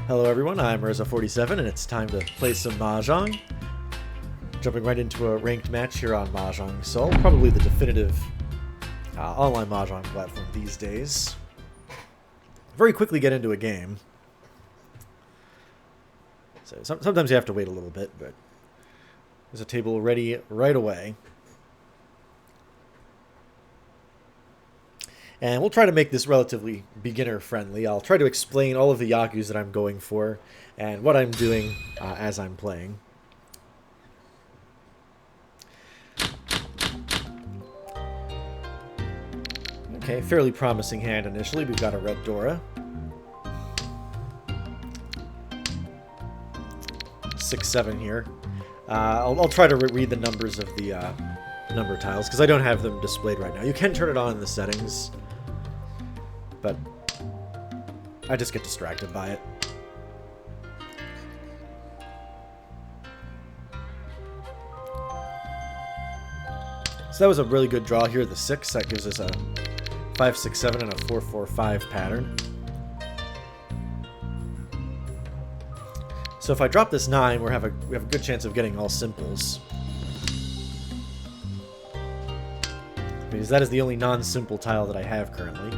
Hello everyone, I'm Urza47 and it's time to play some Mahjong. Jumping right into a ranked match here on Mahjong Sol, probably the definitive online Mahjong platform these days. Very quickly get into a game. So sometimes you have to wait a little bit, but there's a table ready right away. And we'll try to make this relatively beginner-friendly. I'll try to explain all of the Yakus that I'm going for and what I'm doing as I'm playing. Okay, fairly promising hand initially. We've got a red Dora. 6-7 here. I'll try to read the numbers of the number tiles because I don't have them displayed right now. You can turn it on in the settings, but I just get distracted by it. So that was a really good draw here, the 6. That gives us a 5-6-7 and a 4-4-5 pattern. So if I drop this 9, we have a good chance of getting all simples. Because that is the only non-simple tile that I have currently.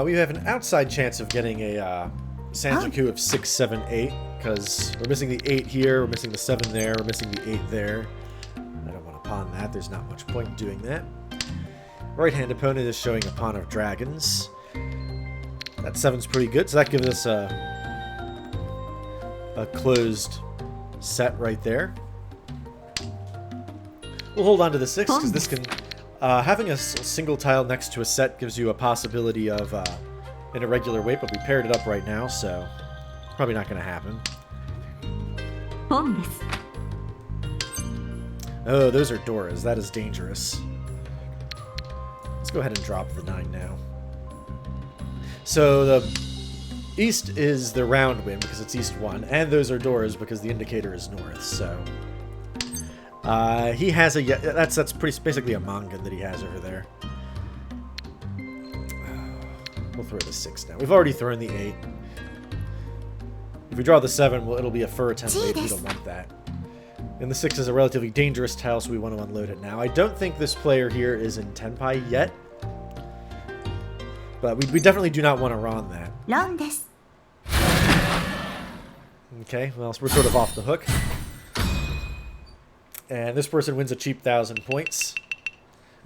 We have an outside chance of getting a Sanjaku of 6, 7, 8, because we're missing the 8 here, we're missing the 7 there, we're missing the 8 there. I don't want to pawn that, there's not much point in doing that. Right-hand opponent is showing a pawn of dragons. That 7's pretty good, so that gives us a closed set right there. We'll hold on to the 6, because this can... having a single tile next to a set gives you a possibility of an irregular weight, but we paired it up right now, so probably not going to happen. Oh, those are Doras. That is dangerous. Let's go ahead and drop the 9 now. So the east is the round win because it's east 1, and those are Doras because the indicator is north, so... he has a... That's basically a Mangan that he has over there. We'll throw the 6 now. We've already thrown the 8. If we draw the 7, well, it'll be a fur template. We don't want that. And the 6 is a relatively dangerous tile, so we want to unload it now. I don't think this player here is in Tenpai yet. But we definitely do not want to Ron that. Okay, well, we're sort of off the hook. And this person wins a cheap 1,000 points.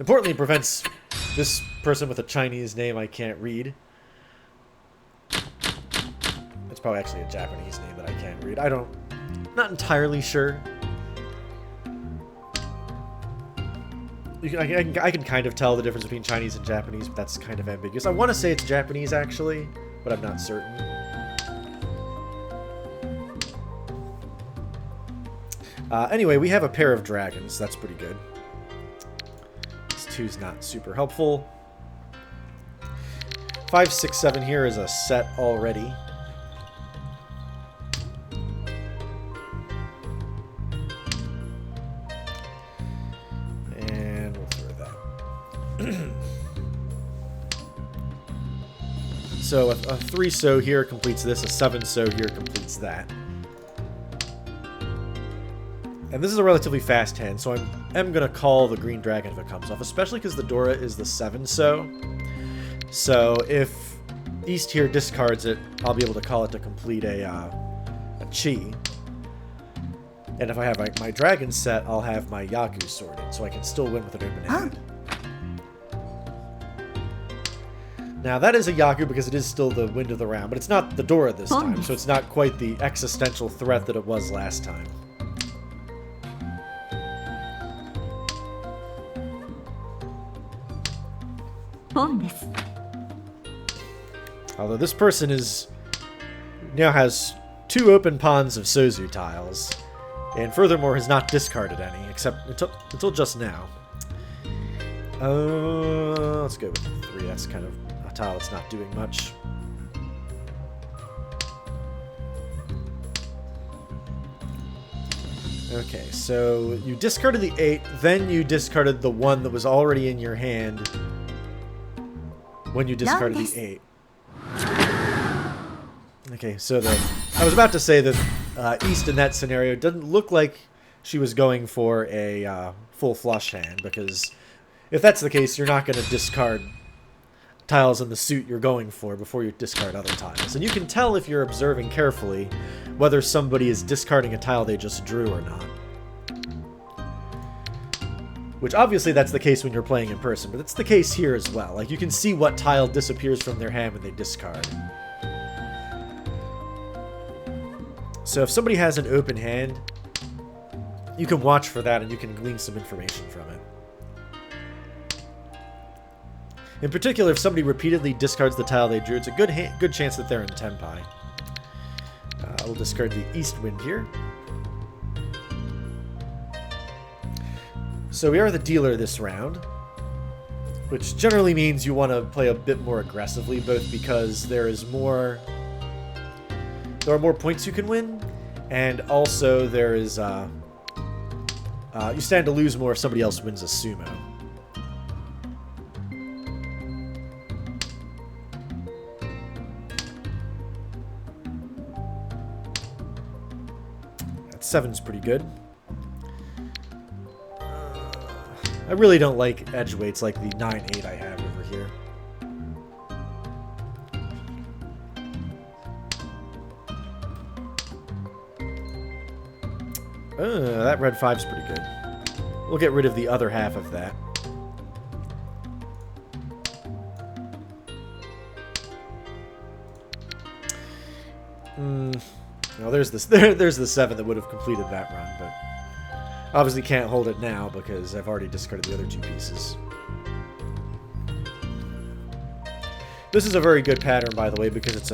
Importantly, it prevents this person with a Chinese name I can't read. It's probably actually a Japanese name that I can't read. Not entirely sure. I can kind of tell the difference between Chinese and Japanese, but that's kind of ambiguous. I want to say it's Japanese, actually, but I'm not certain. Anyway, we have a pair of dragons. That's pretty good. This 2's not super helpful. 5, 6, 7 here is a set already. And we'll throw that. So a 3 so here completes this. A 7 so here completes that. And this is a relatively fast hand, so I'm going to call the green dragon if it comes off, especially because the Dora is the 7 so. So if East here discards it, I'll be able to call it to complete a Chi. And if I have my dragon set, I'll have my Yaku sorted, so I can still win with an open hand. Now that is a Yaku because it is still the wind of the round, but it's not the Dora this time, so it's not quite the existential threat that it was last time. Although this person now has 2 open pawns of Sozu tiles, and furthermore has not discarded any, except until just now. Let's go with the 3. That's kind of a tile that's not doing much. Okay, so you discarded the 8, then you discarded the 1 that was already in your hand when you discarded the 8. Okay, so I was about to say that East in that scenario doesn't look like she was going for a full flush hand, because if that's the case, you're not going to discard tiles in the suit you're going for before you discard other tiles. And you can tell if you're observing carefully whether somebody is discarding a tile they just drew or not. Which obviously that's the case when you're playing in person, but it's the case here as well. Like, you can see what tile disappears from their hand when they discard. So if somebody has an open hand, you can watch for that and you can glean some information from it. In particular, if somebody repeatedly discards the tile they drew, it's a good chance that they're in Tenpai. We'll discard the East Wind here. So we are the dealer this round, which generally means you want to play a bit more aggressively, both because there are more points you can win, and also there is you stand to lose more if somebody else wins a sumo. That 7's pretty good. I really don't like edge weights like the 9-8 I have over here. That red 5's pretty good. We'll get rid of the other half of that. No, there's the 7 that would have completed that run, but obviously can't hold it now because I've already discarded the other 2 pieces. This is a very good pattern, by the way, because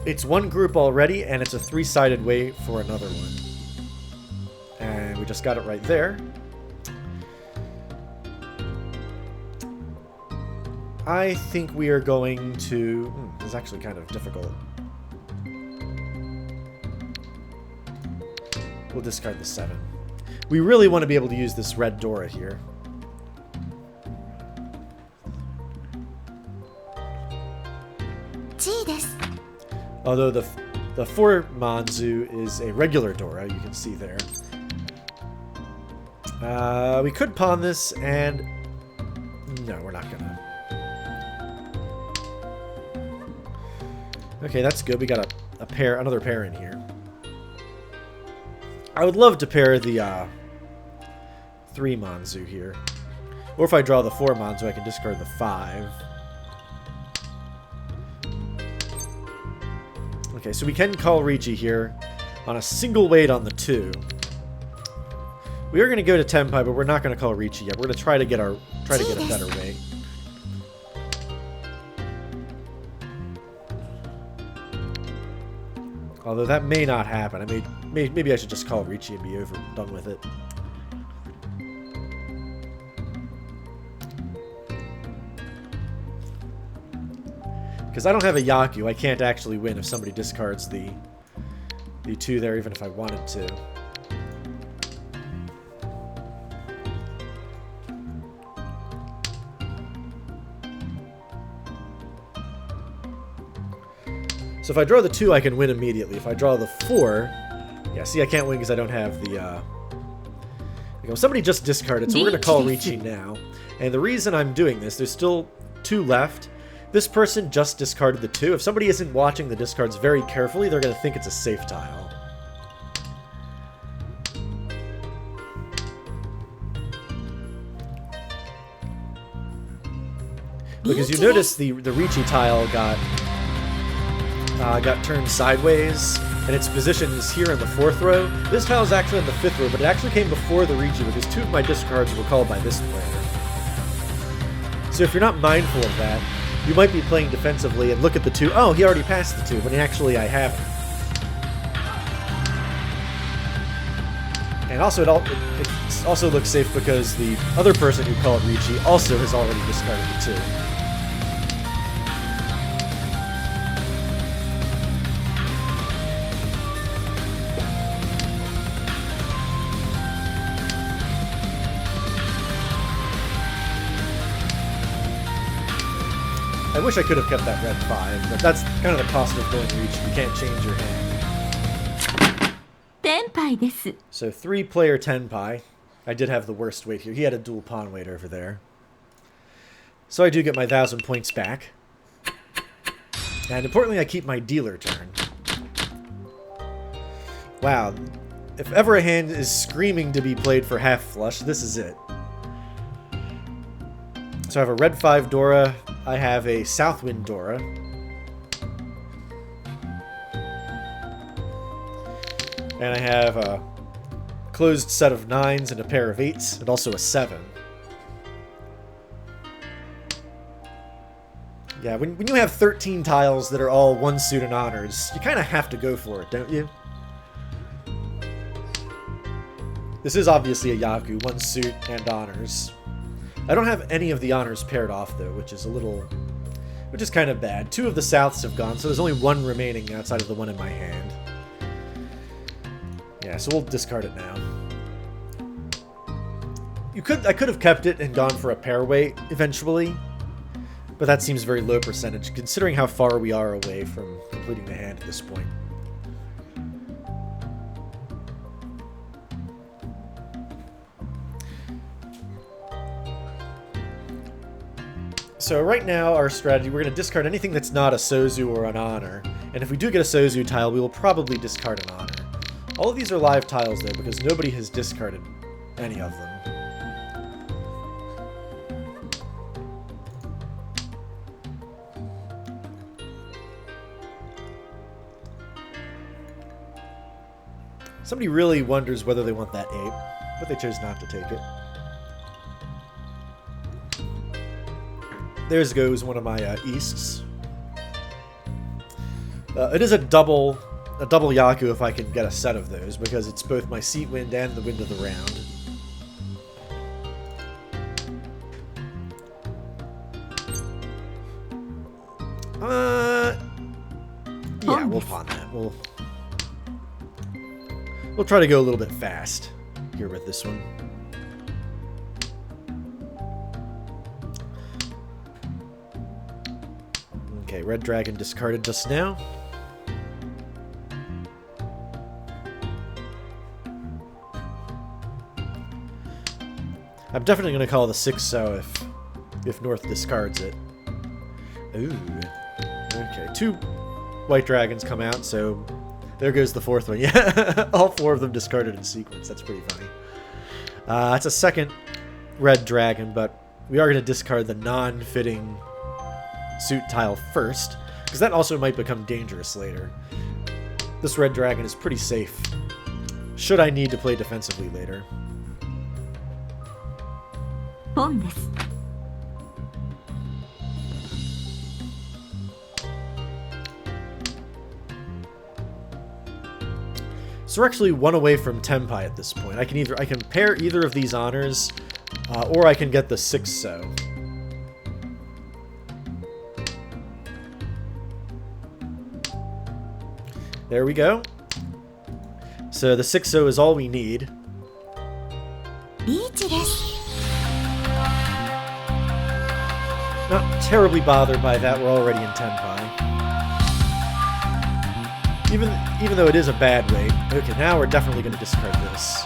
it's one group already, and it's a 3-sided way for another one. And we just got it right there. I think we are going to... this is actually kind of difficult. We'll discard the 7. We really want to be able to use this red Dora here. Although the 4 Manzu is a regular Dora, you can see there. We could pawn this, and... no, we're not gonna. Okay, that's good. We got another pair in here. I would love to pair the 3 Manzu here. Or if I draw the 4 Manzu, I can discard the 5. Okay, so we can call Ricci here on a single weight on the 2. We are going to go to Tenpai, but we're not going to call Ricci yet. We're going to try to get a better weight. Although that may not happen. Maybe I should just call Ricci and be done with it. Because I don't have a Yaku, I can't actually win if somebody discards the 2 there, even if I wanted to. So if I draw the 2, I can win immediately. If I draw the 4... yeah, see, I can't win because I don't have the... somebody just discarded, so we're going to call Ricci now. And the reason I'm doing this, there's still 2 left. This person just discarded the 2. If somebody isn't watching the discards very carefully, they're going to think it's a safe tile. Because you notice the Ricci tile got turned sideways, and its position is here in the 4th row. This tile is actually in the 5th row, but it actually came before the Ricci because 2 of my discards were called by this player. So if you're not mindful of that, you might be playing defensively and look at the 2. Oh, he already passed the 2, when actually I haven't. And also, it also looks safe because the other person who called Ricci also has already discarded the 2. I wish I could have kept that red 5, but that's kind of the cost of going reach. You can't change your hand. So 3-player Tenpai. I did have the worst weight here. He had a dual pawn weight over there. So I do get my 1,000 points back. And importantly, I keep my dealer turn. Wow. If ever a hand is screaming to be played for half flush, this is it. So I have a red 5 Dora. I have a Southwind Dora. And I have a closed set of 9s and a pair of 8s, and also a 7. Yeah, when you have 13 tiles that are all one suit and honors, you kind of have to go for it, don't you? This is obviously a Yaku, one suit and honors. I don't have any of the honors paired off, though, which is kind of bad. 2 of the Souths have gone, so there's only 1 remaining outside of the one in my hand. Yeah, so we'll discard it now. I could have kept it and gone for a pair weight eventually, but that seems very low percentage, considering how far we are away from completing the hand at this point. So right now, our strategy, we're going to discard anything that's not a Sozu or an honor. And if we do get a Sozu tile, we will probably discard an honor. All of these are live tiles, though, because nobody has discarded any of them. Somebody really wonders whether they want that ape, but they chose not to take it. There goes one of my Easts. It is a double Yaku if I can get a set of those, because it's both my Seat Wind and the Wind of the Round. Yeah, we'll pawn that. We'll try to go a little bit fast here with this one. Okay, Red Dragon discarded just now. I'm definitely going to call the 6-so if North discards it. Ooh. Okay, 2 white dragons come out, so there goes the 4th one. Yeah, all 4 of them discarded in sequence. That's pretty funny. That's a second red dragon, but we are going to discard the non-fitting suit tile first, because that also might become dangerous later. This red dragon is pretty safe, should I need to play defensively later. So we're actually 1 away from Tenpai at this point. I can pair either of these honors, or I can get the 6-so. There we go. So the 6-so is all we need. Not terribly bothered by that, we're already in Tenpai. Even though it is a bad weight. Okay, now we're definitely going to discard this.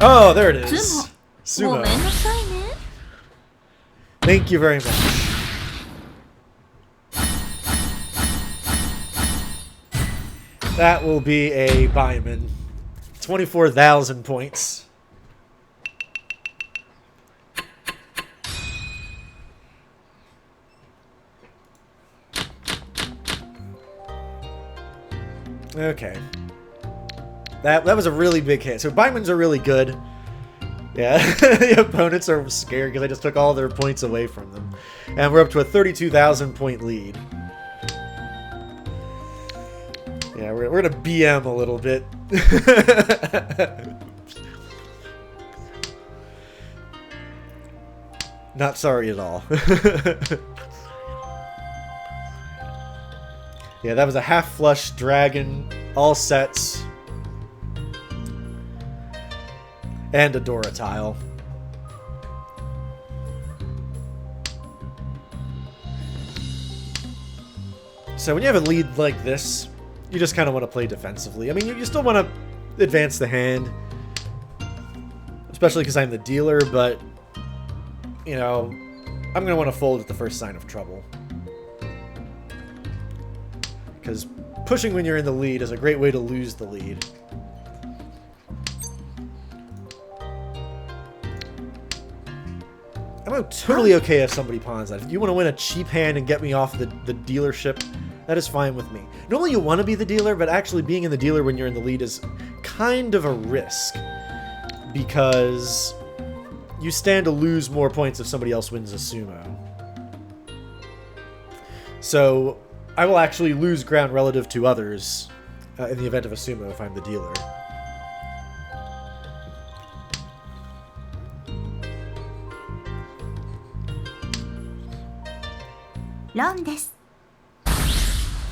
Oh, there it is. Sumo. Thank you very much. That will be a Baiman. 24,000 points. Okay. That was a really big hit. So Baimans are really good. Yeah, the opponents are scared because I just took all their points away from them. And we're up to a 32,000 point lead. Yeah, we're going to BM a little bit. Not sorry at all. Yeah, that was a half flush dragon, all sets. And a Dora tile. So when you have a lead like this, you just kind of want to play defensively. I mean, you still want to advance the hand, especially because I'm the dealer, but, you know, I'm going to want to fold at the first sign of trouble. Because pushing when you're in the lead is a great way to lose the lead. I'm totally okay if somebody pawns that. If you want to win a cheap hand and get me off the dealership, that is fine with me. Normally you want to be the dealer, but actually being in the dealer when you're in the lead is kind of a risk. Because you stand to lose more points if somebody else wins a sumo. So I will actually lose ground relative to others in the event of a sumo if I'm the dealer.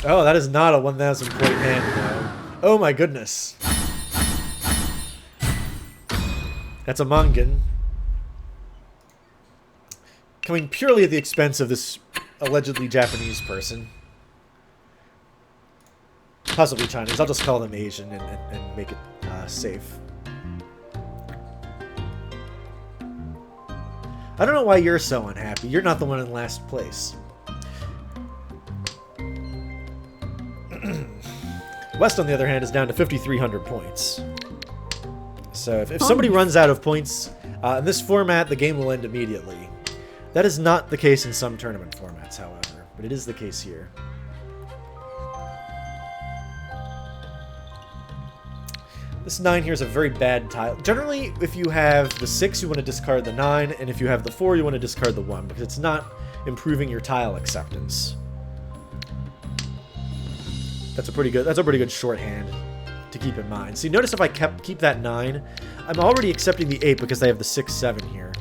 Oh, that is not a 1,000 point hand, though. Oh my goodness. That's a Mangan. Coming purely at the expense of this allegedly Japanese person. Possibly Chinese. I'll just call them Asian and make it safe. I don't know why you're so unhappy. You're not the one in last place. West, on the other hand, is down to 5,300 points. So if somebody runs out of points in this format, the game will end immediately. That is not the case in some tournament formats, however, but it is the case here. This 9 here is a very bad tile. Generally, if you have the 6, you want to discard the 9, and if you have the 4, you want to discard the 1, because it's not improving your tile acceptance. That's a pretty good shorthand to keep in mind. See, notice if I keep that 9, I'm already accepting the 8 because I have the 6, 7 here.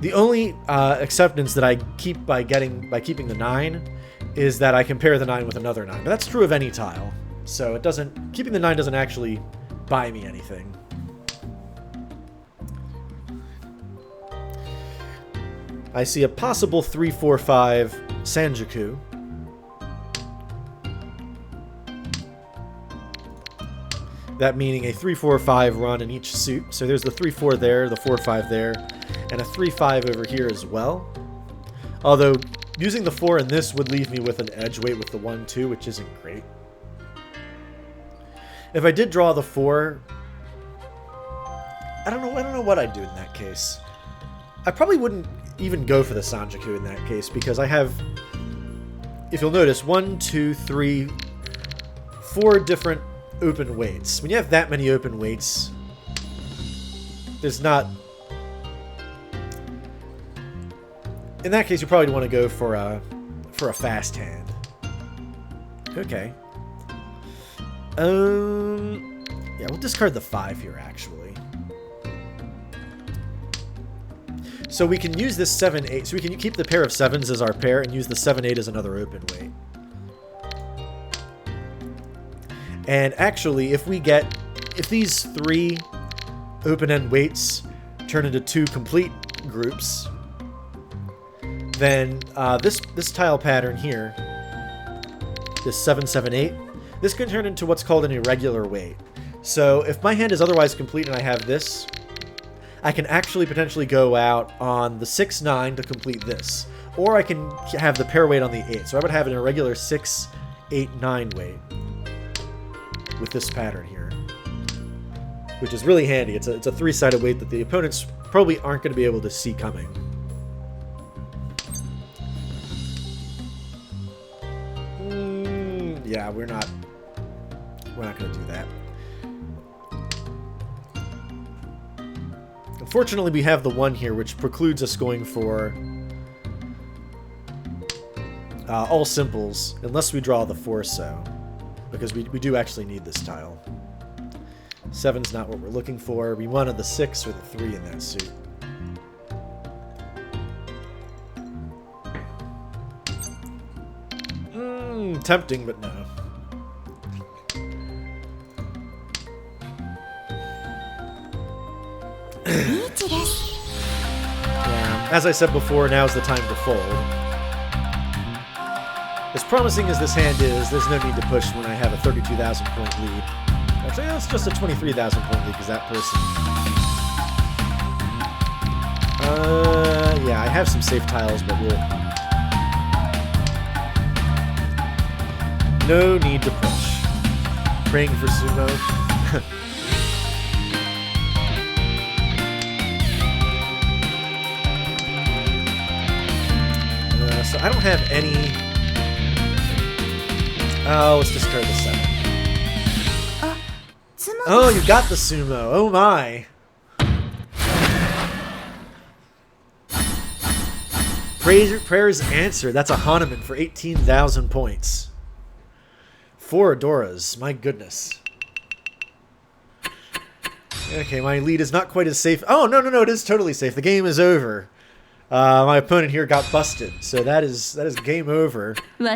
The only acceptance that I keep by keeping the 9 is that I compare the 9 with another 9. But that's true of any tile. So it doesn't, keeping the 9 doesn't actually buy me anything. I see a possible 3, 4, 5 Sanjaku. That meaning a 3, 4, 5 run in each suit. So there's the 3, 4 there, the 4, 5 there, and a 3, 5 over here as well. Although using the 4 in this would leave me with an edge weight with the 1, 2, which isn't great. If I did draw the 4, I don't know what I'd do in that case. I probably wouldn't even go for the Sanjaku in that case because I have, if you'll notice, 1, 2, 3, 4 different open weights. When you have that many open weights, there's not... In that case, you probably want to go for a fast hand. Okay. Yeah, we'll discard the 5 here, actually. So we can use this 7, 8. So we can keep the pair of 7s as our pair and use the 7, 8 as another open weight. And actually, if these 3 open-end weights turn into 2 complete groups, then this tile pattern here, this 7, 7, 8, this can turn into what's called an irregular weight. So if my hand is otherwise complete and I have this, I can actually potentially go out on the 6, 9 to complete this. Or I can have the pair weight on the 8. So I would have an irregular 6, 8, 9 weight with this pattern here, which is really handy. It's a 3-sided weight that the opponents probably aren't going to be able to see coming. Yeah, we're not going to do that. Unfortunately, we have the 1 here, which precludes us going for all simples, unless we draw the 4 so, because we do actually need this tile. 7's not what we're looking for. We wanted the 6 or the 3 in that suit. Tempting, but no. Yeah, as I said before, now's the time to fold. As promising as this hand is, there's no need to push when I have a 32,000 point lead. Actually, that's just a 23,000 point lead because that person... yeah, I have some safe tiles, but we'll... No need to push. Praying for sumo. So I don't have any... Oh, let's discard the 7. Oh, you got the sumo. Oh my. Prayers answered. That's a Hanuman for 18,000 points. 4 Adoras. My goodness. Okay, my lead is not quite as safe. Oh, no, it is totally safe. The game is over. My opponent here got busted, so that is game over. And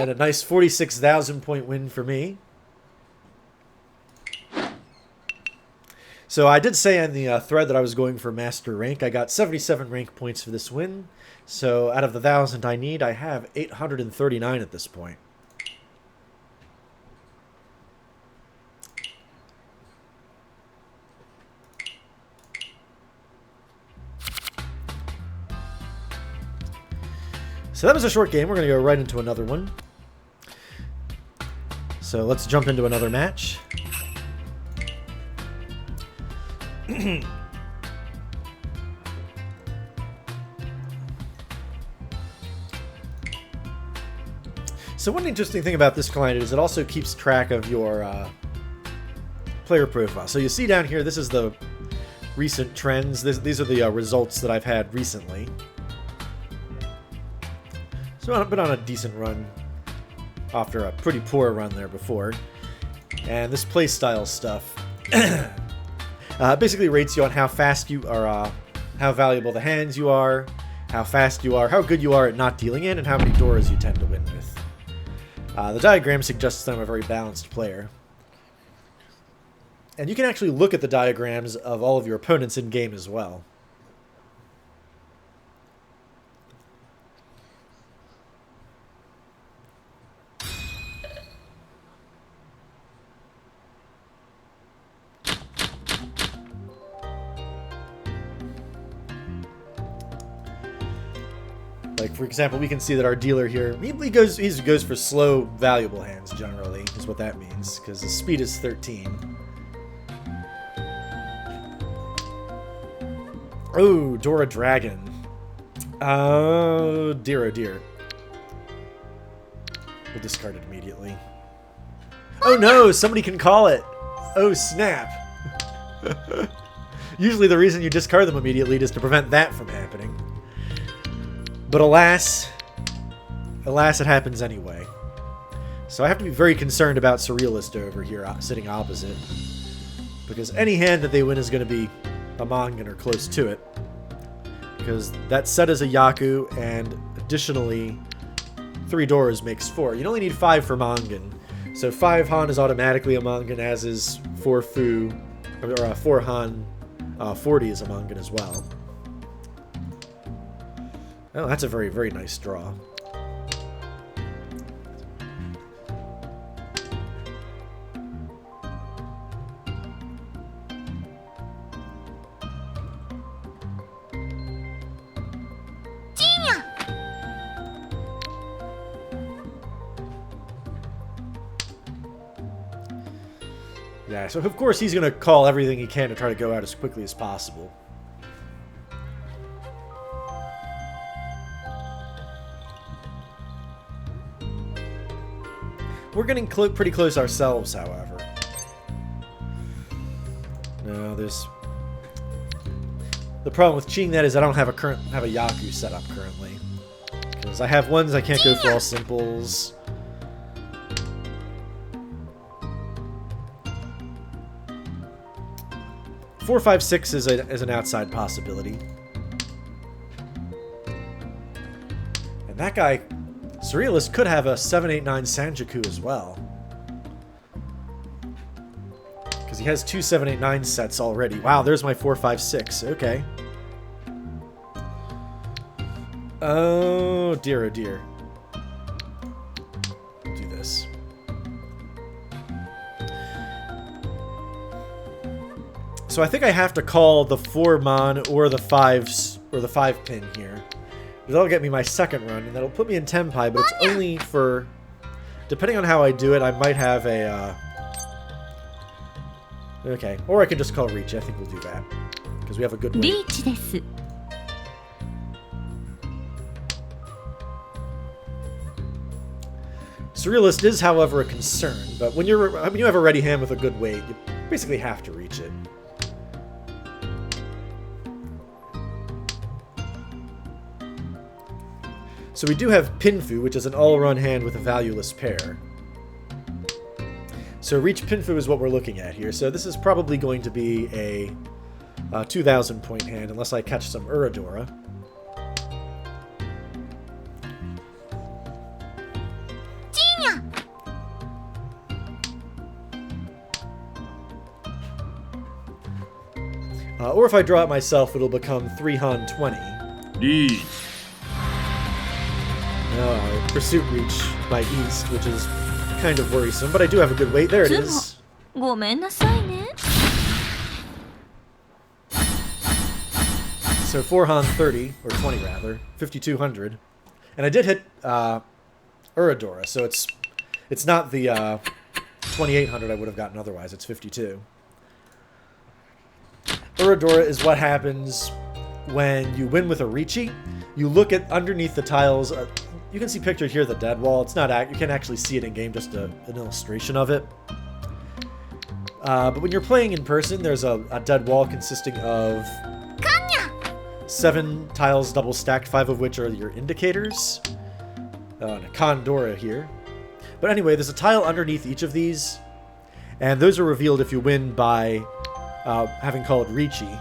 a nice 46,000 point win for me. So I did say on the thread that I was going for master rank. I got 77 rank points for this win. So out of the 1,000 I need, I have 839 at this point. So that was a short game. We're going to go right into another one. So let's jump into another match. So one interesting thing about this client is it also keeps track of your player profile. So you see down here, this is the recent trends. These are the results that I've had recently. So I've been on a decent run after a pretty poor run there before. And this playstyle stuff basically rates you on how fast you are, how valuable the hands you are, how fast you are, how good you are at not dealing in, and how many doors you tend to win with. The diagram suggests that I'm a very balanced player. And you can actually look at the diagrams of all of your opponents in-game as well. Like, for example, we can see that our dealer here, he goes for slow, valuable hands, generally, is what that means, because his speed is 13. Oh, Dora Dragon. Oh, dear, oh dear. We'll discard it immediately. Oh no, somebody can call it! Oh, snap. Usually the reason you discard them immediately is to prevent that from happening. But alas, it happens anyway. So I have to be very concerned about Surrealist over here sitting opposite. Because any hand that they win is going to be a Mahjong or close to it. Because that set is a Yaku, and additionally, 3 doors makes 4. You only need 5 for Mahjong. So 5 Han is automatically a Mahjong, as is 4 Fu, or 4 Han, 40 is a Mahjong as well. Oh, that's a very, very nice draw. Yeah, so of course he's going to call everything he can to try to go out as quickly as possible. We're getting pretty close ourselves, however. No, there's... The problem with cheating that is I don't have a Yaku set up currently. Because I have ones I can't go for all simples. Four, 5, 6 is an outside possibility. And that guy, Surrealist, could have a 7, 8, 9 Sanjaku as well. Because he has 2 7, 8, 9 sets already. Wow, there's my 4, 5, 6. Okay. Oh dear, oh dear. Do this. So I think I have to call the 4 mon or the 5s or the 5 pin here. That'll get me my second run, and that'll put me in Tenpai, but it's only for... Depending on how I do it, I might have a... Okay, or I can just call Reach. I think we'll do that. Because we have a good weight. Surrealist is, however, a concern, but when you have a ready hand with a good weight, you basically have to reach it. So we do have Pinfu, which is an all-run hand with a valueless pair. So Reach Pinfu is what we're looking at here. So this is probably going to be a 2,000 point hand, unless I catch some Uradora. Or if I draw it myself, it'll become 3 Han 20. Pursuit Reach by East, which is kind of worrisome, but I do have a good weight. There it is. So 4 Han 30, or 20 rather, 5,200. And I did hit Uradora, so it's not the 2,800 I would have gotten otherwise, it's 52. Uradora is what happens when you win with a Riichi. You look at underneath the tiles. You can see pictured here the dead wall. It's not you can't actually see it in game, just an illustration of it. But when you're playing in person, there's a dead wall consisting of 7 tiles double stacked, 5 of which are your indicators. And a Condora here. But anyway, there's a tile underneath each of these, and those are revealed if you win by having called Riichi.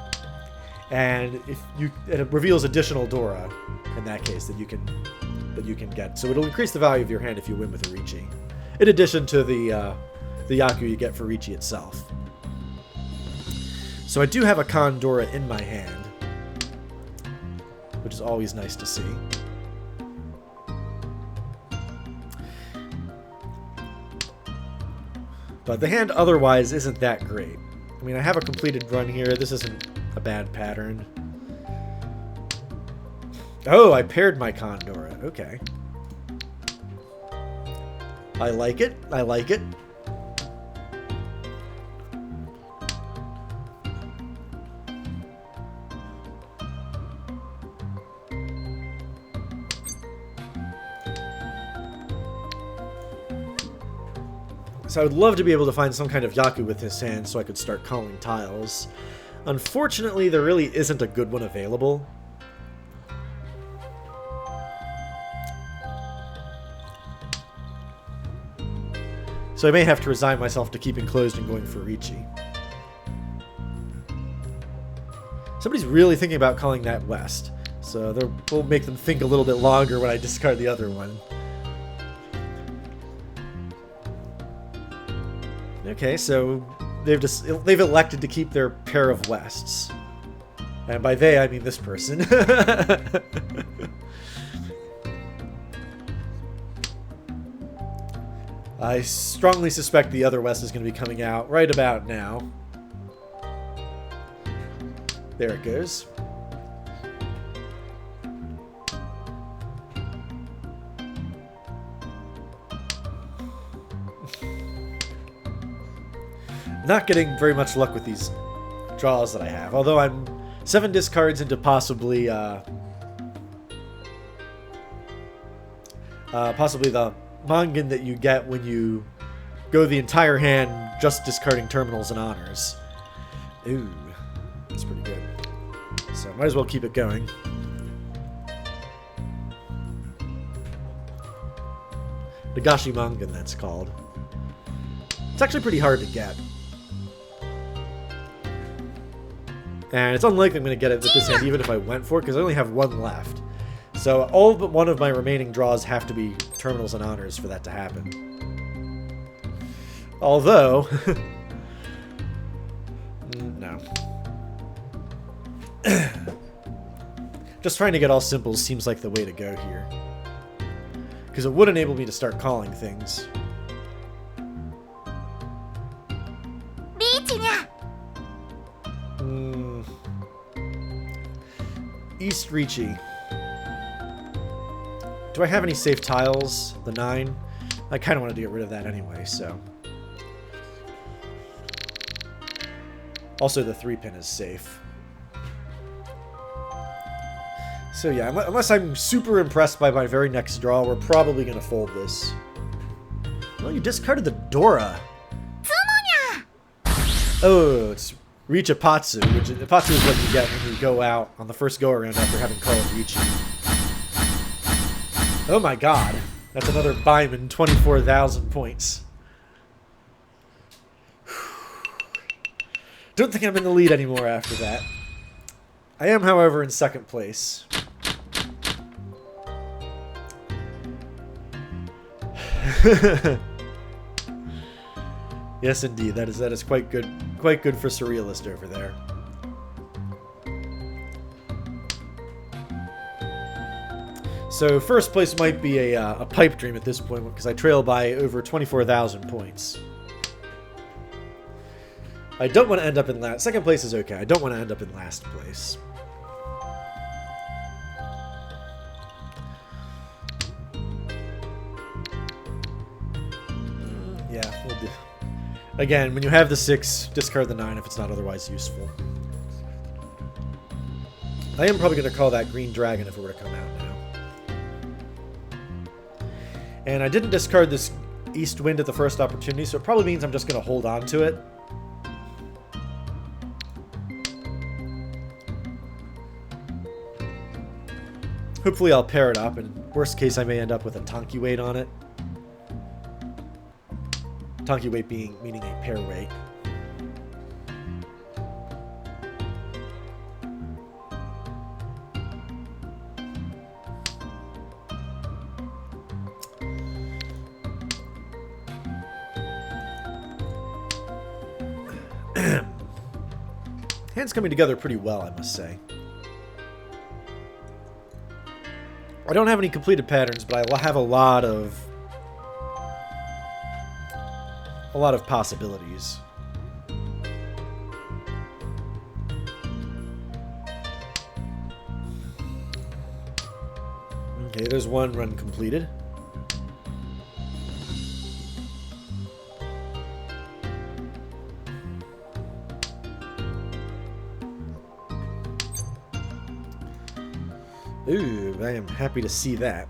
And it reveals additional Dora in that case that you can get. So it'll increase the value of your hand if you win with a Riichi, in addition to the Yaku you get for Riichi itself. So I do have a Condora in my hand, which is always nice to see. But the hand otherwise isn't that great. I mean, I have a completed run here. This isn't a bad pattern. Oh, I paired my Condora. Okay. I like it. I like it. So I would love to be able to find some kind of Yaku with this hand so I could start calling tiles. Unfortunately, there really isn't a good one available. So I may have to resign myself to keeping closed and going for Riichi. Somebody's really thinking about calling that West, so we'll make them think a little bit longer when I discard the other one. Okay, so they've elected to keep their pair of Wests. And by they, I mean this person. I strongly suspect the other West is going to be coming out right about now. There it goes. Not getting very much luck with these draws that I have, although I'm 7 discards into possibly the Mangan that you get when you go the entire hand just discarding terminals and honors. Ooh, that's pretty good. So might as well keep it going. Nagashi Mangan, that's called. It's actually pretty hard to get. And it's unlikely I'm going to get it with this hand even if I went for it, because I only have 1 left. So all but one of my remaining draws have to be terminals and honors for that to happen. Although, No. Just trying to get all symbols seems like the way to go here. Because it would enable me to start calling things. East Ricci. Do I have any safe tiles? The 9? I kind of wanted to get rid of that anyway, so. Also, the 3-pin is safe. So yeah, unless I'm super impressed by my very next draw, we're probably going to fold this. Well, you discarded the Dora. Oh, it's Richipatsu, which Ipatsu is what you get when you go out on the first go-around after having called Ricci. Oh my god. That's another Byman, 24,000 points. Don't think I'm in the lead anymore after that. I am, however, in second place. Yes, indeed. That is quite good. Quite good for Surrealist over there. So first place might be a pipe dream at this point because I trail by over 24,000 points. I don't want to end up in last. Second place is okay. I don't want to end up in last place. Yeah, we'll do. Again, when you have the 6, discard the 9 if it's not otherwise useful. I am probably going to call that Green Dragon if it were to come out now. And I didn't discard this East Wind at the first opportunity, so it probably means I'm just going to hold on to it. Hopefully I'll pair it up, and worst case I may end up with a Tonki weight on it. Tonki weight meaning a pair weight. Hand's coming together pretty well, I must say. I don't have any completed patterns, but I have a lot of possibilities. Okay, there's one run completed. Ooh, I am happy to see that.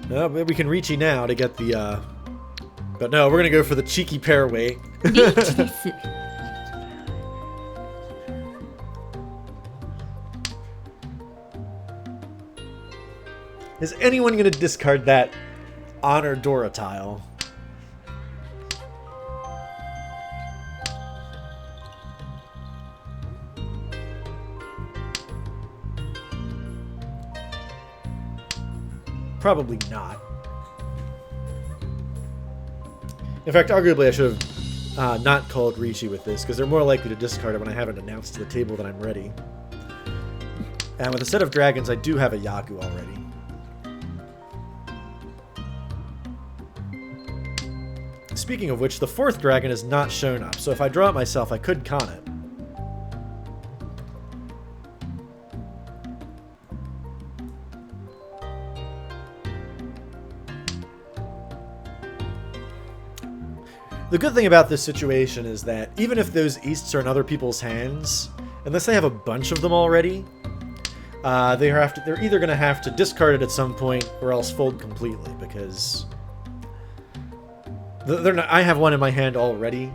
Maybe we can reach now to get the, but no, we're gonna go for the cheeky pair weight. Is anyone gonna discard that Honor Dora tile? Probably not. In fact, arguably I should have not called Ricci with this, because they're more likely to discard it when I haven't announced to the table that I'm ready. And with a set of dragons, I do have a Yaku already. Speaking of which, the 4th dragon is not shown up, so if I draw it myself, I could con it. The good thing about this situation is that even if those Easts are in other people's hands, unless they have a bunch of them already, they're either going to have to discard it at some point or else fold completely, because I have one in my hand already,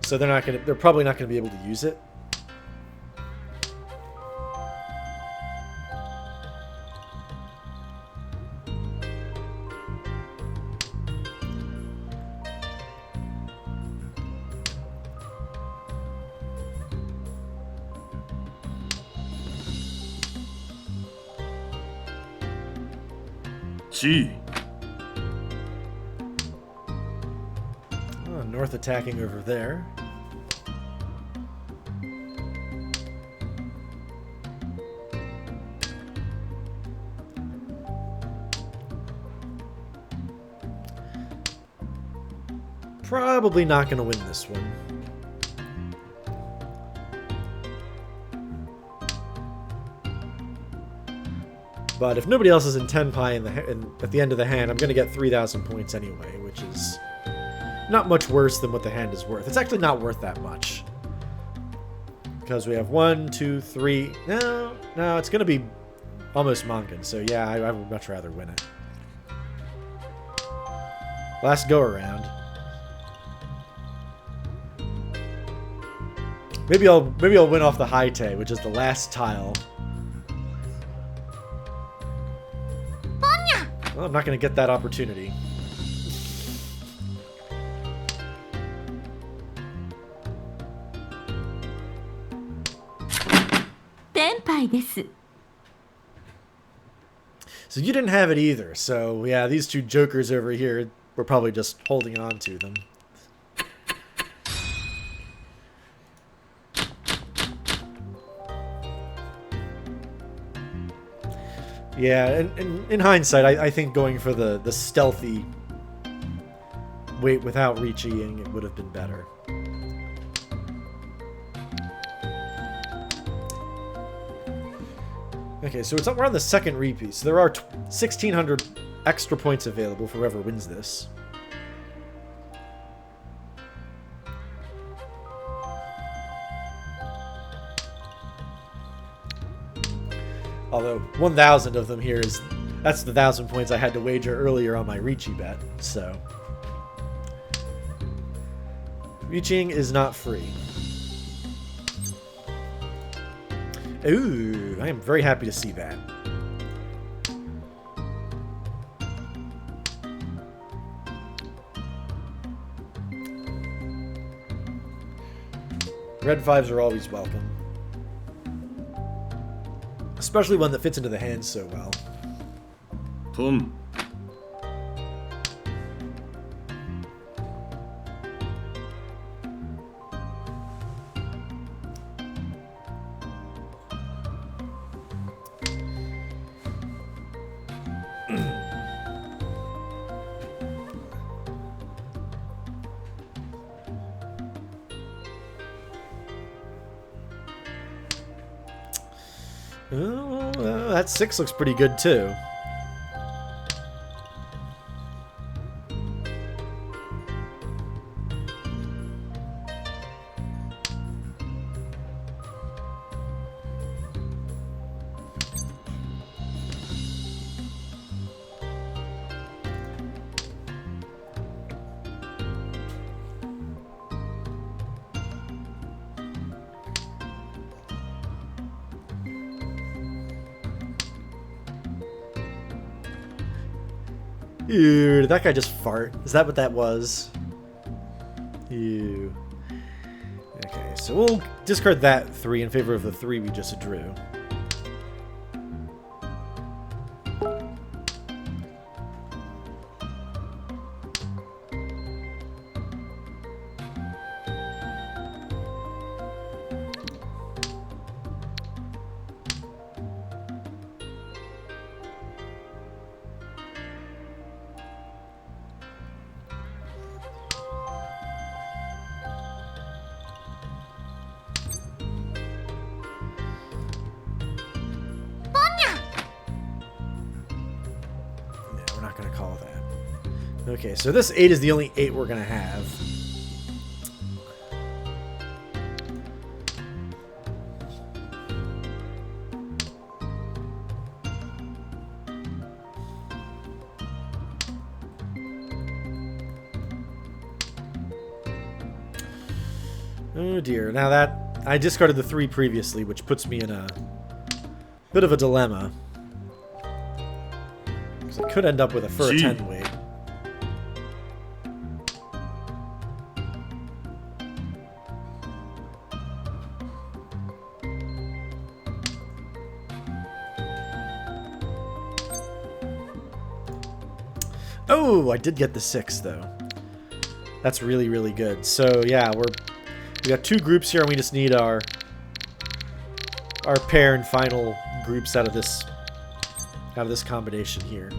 so they're probably not going to be able to use it. G. Oh, North attacking over there. Probably not going to win this one. But if nobody else is in Tenpai at the end of the hand, I'm going to get 3,000 points anyway, which is not much worse than what the hand is worth. It's actually not worth that much. Because we have 1, 2, 3... No, it's going to be almost Mongan, so yeah, I would much rather win it. Last go around. Maybe I'll win off the Haite, which is the last tile. Well, I'm not going to get that opportunity. So you didn't have it either. So yeah, these two jokers over here, we're probably just holding on to them. Yeah, and in hindsight, I think going for the stealthy wait without reaching it would have been better. Okay, so we're on the second repeat. So there are 1,600 extra points available for whoever wins this. Although 1,000 of them here that's the 1,000 points I had to wager earlier on my Ricci bet, so. Reaching is not free. Ooh, I am very happy to see that. Red 5s are always welcome. Especially one that fits into the hand so well. Boom. Oh, that 6 looks pretty good too. Ew, did that guy just fart? Is that what that was? Ew. Okay, so we'll discard that 3 in favor of the 3 we just drew. Okay, so this 8 is the only 8 we're going to have. Oh dear, now that... I discarded the 3 previously, which puts me in a bit of a dilemma. Because I could end up with a fur 10 weight. Oh, I did get the 6 though. That's really, really good. So yeah, we got 2 groups here, and we just need our pair and final groups out of this combination here.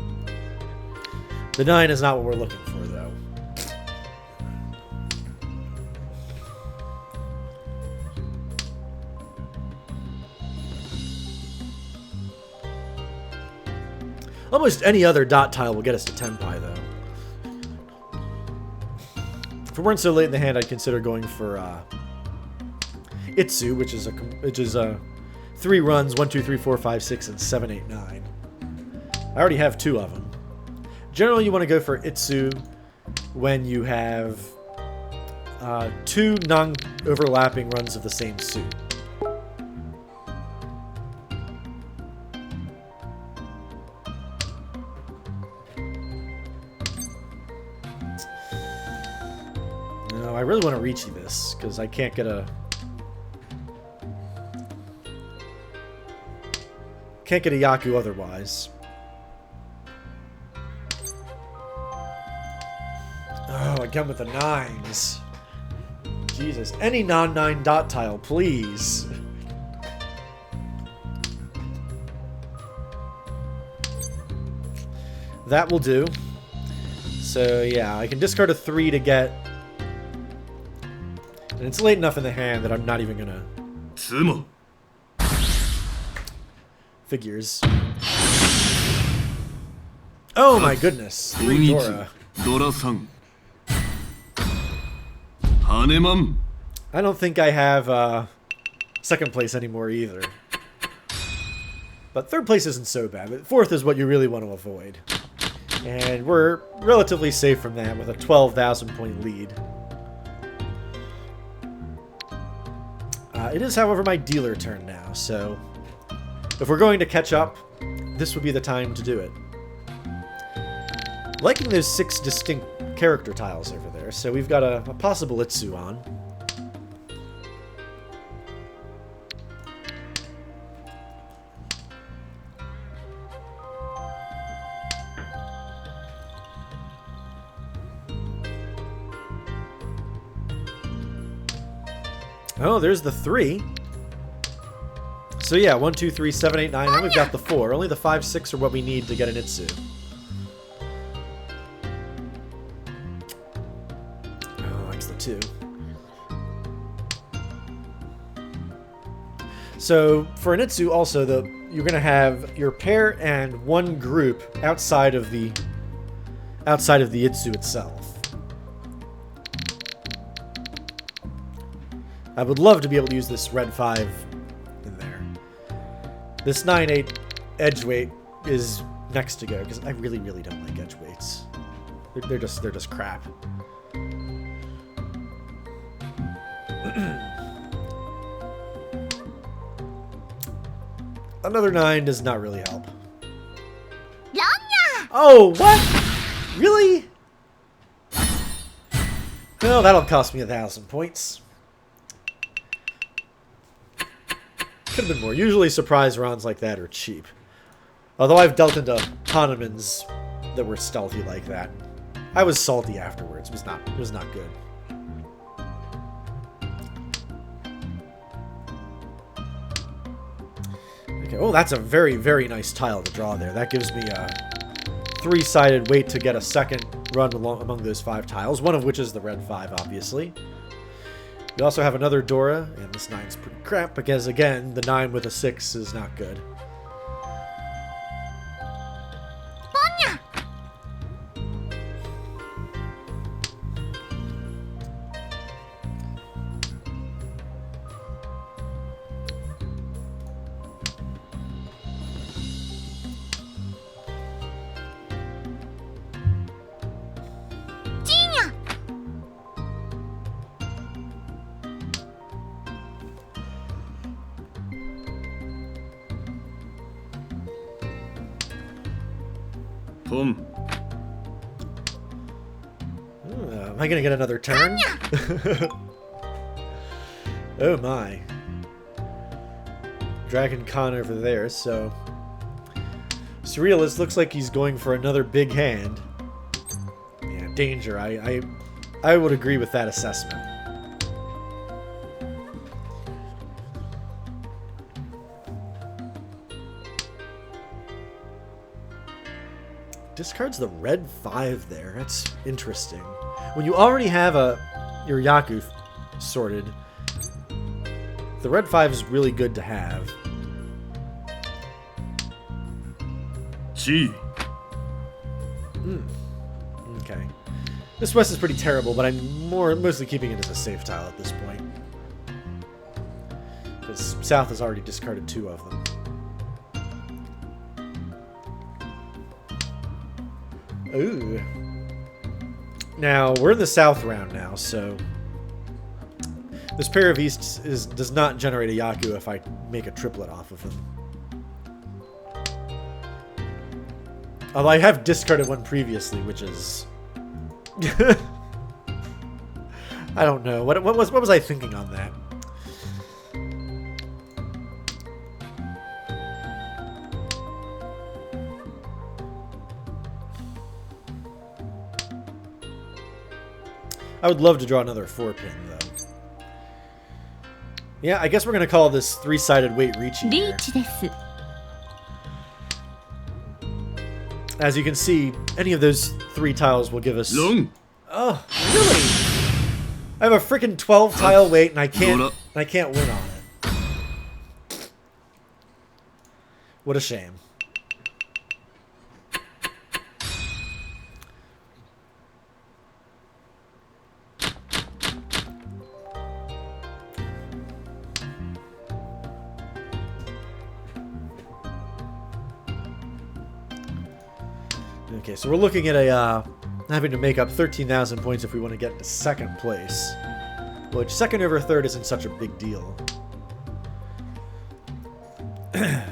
The 9 is not what we're looking for though. Almost any other dot tile will get us to Tenpai, though. If it weren't so late in the hand, I'd consider going for Itsu, which is 3 runs: 1, 2, 3, 4, 5, 6, and 7, 8, 9. I already have 2 of them. Generally, you want to go for Itsu when you have 2 non-overlapping runs of the same suit. I really want to reach this because I can't get a Yaku otherwise. Oh, again with the 9s. Jesus, any non-9 dot tile, please. That will do. So yeah, I can discard a 3 to get. And it's late enough in the hand that I'm not even gonna... Tsumo. Figures. Oh my goodness. 3 Dora. Dora-san. Haneman. I don't think I have second place anymore either. But third place isn't so bad. But fourth is what you really want to avoid. And we're relatively safe from that with a 12,000 point lead. It is, however, my dealer turn now, so if we're going to catch up, this would be the time to do it. Liking those 6 distinct character tiles over there, so we've got a possible Itsu on. Oh, there's the 3. So yeah, 1, 2, 3, 7, 8, 9, and we've got the 4. Only the 5, 6 are what we need to get an Itsu. Oh, that's the 2. So for an Itsu, also, you're going to have your pair and 1 group outside of the Itsu itself. I would love to be able to use this red 5 in there. This 9-8 edge weight is next to go because I really, really don't like edge weights. They're just crap. Another 9 does not really help. Oh, what? Really? Well, that'll cost me 1,000 points. Could have been more. Usually surprise rounds like that are cheap. Although I've dealt into Hanemans that were stealthy like that. I was salty afterwards. It was not good. Okay, oh, that's a very, very nice tile to draw there. That gives me a 3-sided weight to get a second run among those 5 tiles, one of which is the red 5, obviously. We also have another Dora, and this 9's pretty crap, because, again, the 9 with a 6 is not good. Boom. Am I going to get another turn? Oh my. Dragon Khan over there, so... Surrealist looks like he's going for another big hand. danger. I would agree with that assessment. Discards the red 5 there. That's interesting. When you already have your Yaku sorted, the red 5 is really good to have. Gee. Okay. This West is pretty terrible, but I'm mostly keeping it as a safe tile at this point. Because South has already discarded 2 of them. Ooh. Now, we're in the South round now, so... This pair of Easts does not generate a Yaku if I make a triplet off of them. Although I have discarded one previously, which is... I don't know. What was I thinking on that? I would love to draw another 4-pin, though. Yeah, I guess we're going to call this 3-sided weight reaching here. As you can see, any of those 3 tiles will give us... Long. Oh, really? I have a freaking 12-tile weight, and I can't win on it. What a shame. Okay, so we're looking at having to make up 13,000 points if we want to get into second place. Which, second over third isn't such a big deal. I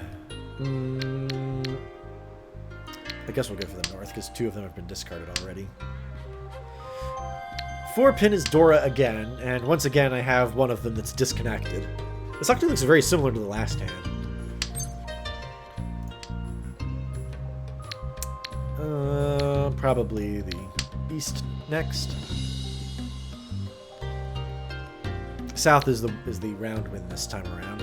guess we'll go for the North, because 2 of them have been discarded already. 4-pin is Dora again, and once again I have one of them that's disconnected. This actually looks very similar to the last hand. Probably the East next. South is the round win this time around.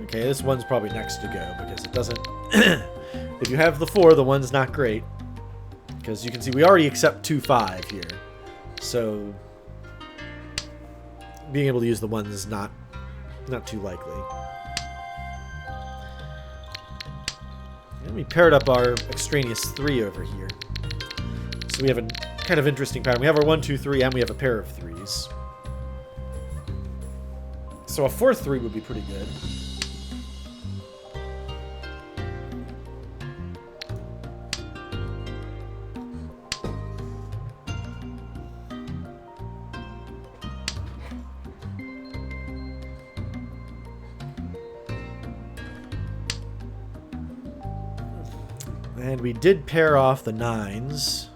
Okay, this one's probably next to go because it doesn't... If you have the 4, the 1's not great. Because you can see we already accept 2-5 here. So being able to use the 1 is not too likely. And we paired up our extraneous 3 over here. So we have a kind of interesting pattern. We have our 1, 2, 3, and we have a pair of 3s. So a 4th 3 would be pretty good. And we did pair off the 9s.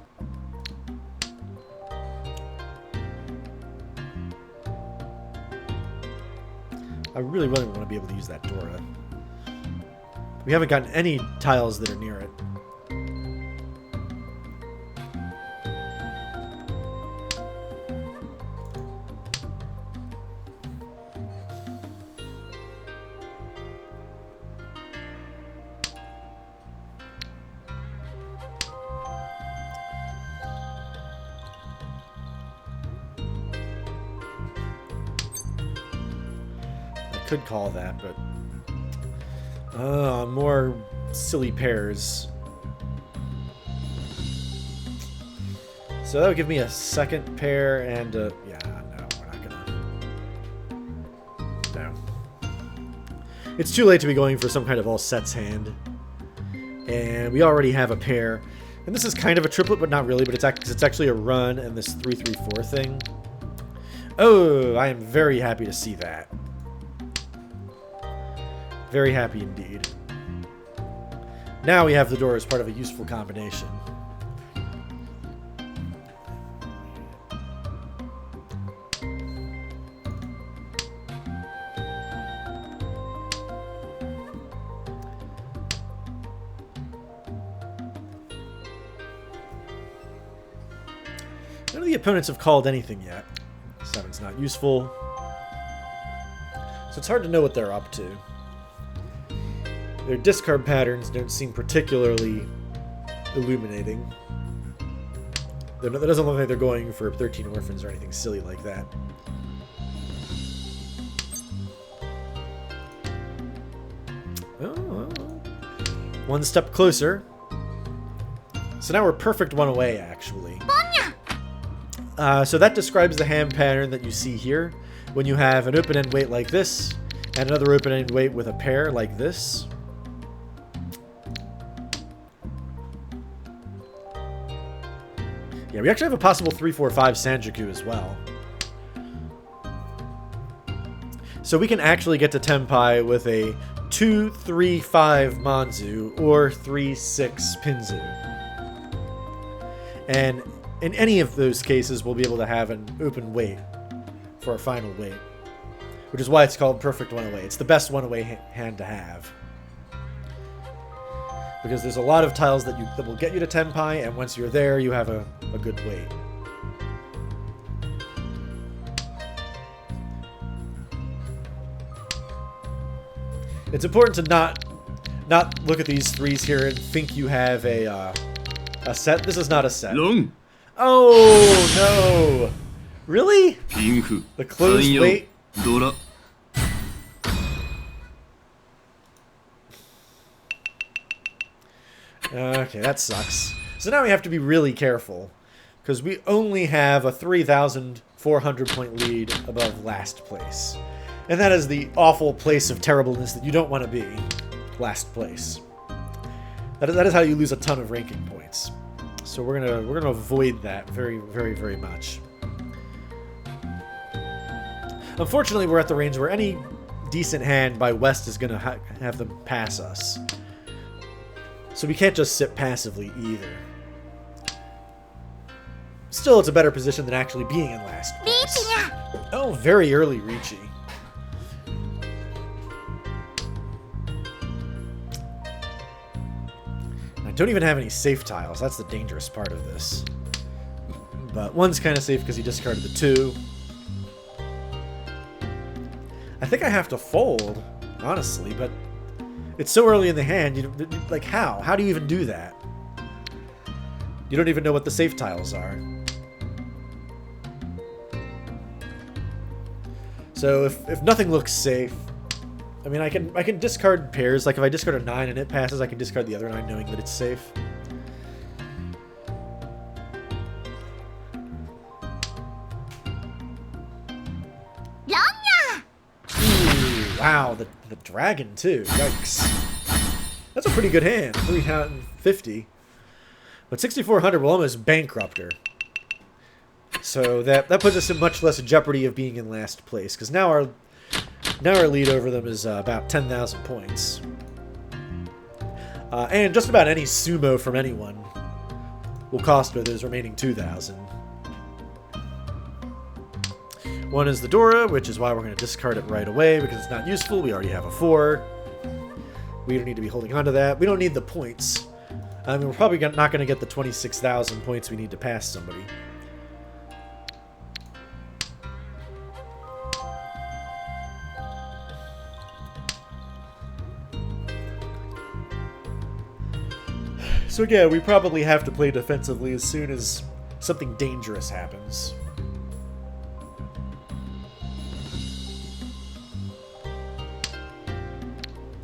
I really want to be able to use that Dora. We haven't gotten any tiles that are near it. Could call that, but more silly pairs. So that would give me a second pair and yeah, no, we're not gonna. No. It's too late to be going for some kind of all sets hand. And we already have a pair. And this is kind of a triplet, but not really. But it's actually a run and this 3-3-4 thing. Oh, I am very happy to see that. Very happy indeed. Now we have the door as part of a useful combination. None of the opponents have called anything yet. 7's not useful. So it's hard to know what they're up to. Their discard patterns don't seem particularly illuminating. That doesn't look like they're going for 13 orphans or anything silly like that. Oh, one step closer. So now we're perfect one away, actually. So that describes the hand pattern that you see here. When you have an open-end weight like this, and another open-end weight with a pair like this. Yeah, we actually have a possible 3-4-5 Sanjaku as well. So we can actually get to Tenpai with a 2-3-5 Manzu or 3-6 Pinzu. And in any of those cases, we'll be able to have an open weight for our final weight. Which is why it's called Perfect One Away. It's the best one away hand to have. Because there's a lot of tiles that will get you to Tenpai, and once you're there, you have a good weight. It's important to not look at these threes here and think you have a set. This is not a set. Long. Oh no! Really? Pink. The closed weight? Dora. Okay, that sucks. So now we have to be really careful, because we only have a 3,400 point lead above last place. And that is the awful place of terribleness that you don't want to be. Last place. That is how you lose a ton of ranking points. So we're gonna avoid that very, very, very much. Unfortunately, we're at the range where any decent hand by West is gonna have them pass us. So we can't just sit passively either. Still, it's a better position than actually being in last place. Oh, very early Ricci. I don't even have any safe tiles. That's the dangerous part of this. But one's kind of safe because he discarded the 2. I think I have to fold, honestly, but it's so early in the hand. Like, how? How do you even do that? You don't even know what the safe tiles are. So if nothing looks safe, I mean, I can discard pairs. Like if I discard a 9 and it passes, I can discard the other 9 knowing that it's safe. Ooh, wow, the dragon too. Yikes. That's a pretty good hand. 350. But 6,400 will almost bankrupt her. So that puts us in much less jeopardy of being in last place, because now our lead over them is about 10,000 points. And just about any sumo from anyone will cost her those remaining 2,000. One is the Dora, which is why we're going to discard it right away, because it's not useful. We already have a 4. We don't need to be holding on to that. We don't need the points. I mean, we're probably not going to get the 26,000 points we need to pass somebody. So yeah, we probably have to play defensively as soon as something dangerous happens.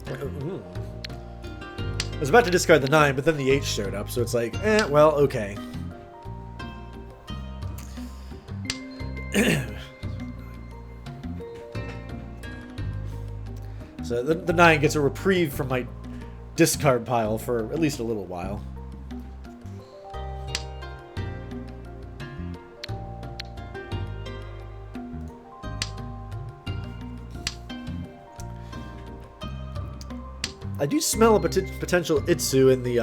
I was about to discard the 9, but then the 8 showed up, so it's like, well, okay. So the 9 gets a reprieve from my discard pile for at least a little while. I do smell a potential Itsu in the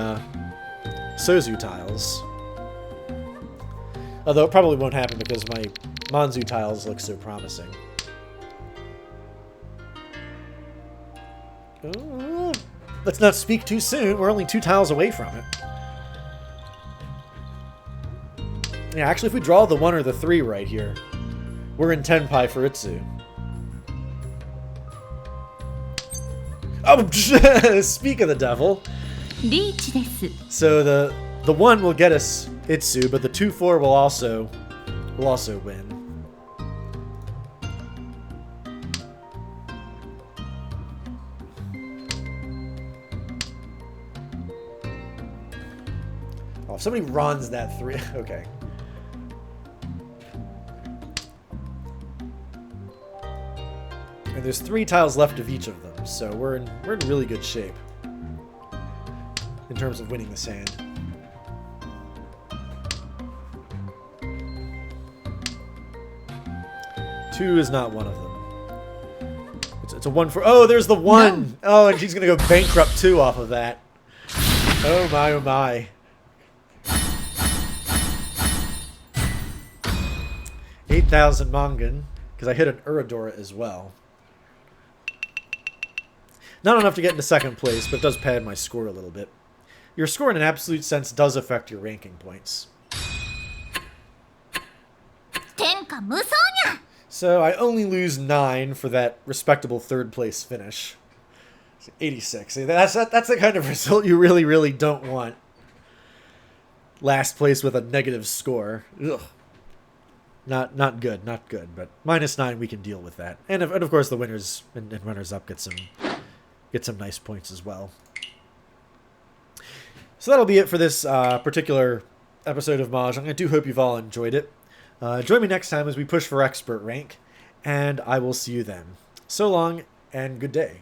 Sozu tiles. Although it probably won't happen because my Manzu tiles look so promising. Let's not speak too soon. We're only 2 tiles away from it. Yeah, actually, if we draw the 1 or the 3 right here, we're in Tenpai for Itsu. Oh, speak of the devil. So the 1 will get us Itsu, but the 2-4 will also win. Oh, if somebody runs that 3, okay. And there's 3 tiles left of each of them, so we're in really good shape in terms of winning this hand. Two is not one of them. It's a 1 for. Oh, there's the 1. No. Oh, and she's gonna go bankrupt 2 off of that. Oh my, oh my. 8,000 Mongan, because I hit an Uradora as well. Not enough to get into 2nd place, but it does pad my score a little bit. Your score in an absolute sense does affect your ranking points. So I only lose 9 for that respectable 3rd place finish. 86. That's the kind of result you really, really don't want. Last place with a negative score. Ugh. Not good, not good. But -9, we can deal with that. And of course the winners and runners up get some nice points as well. So that'll be it for this particular episode of Mahjong. I do hope you've all enjoyed it. Join me next time as we push for expert rank, and I will see you then. So long, and good day.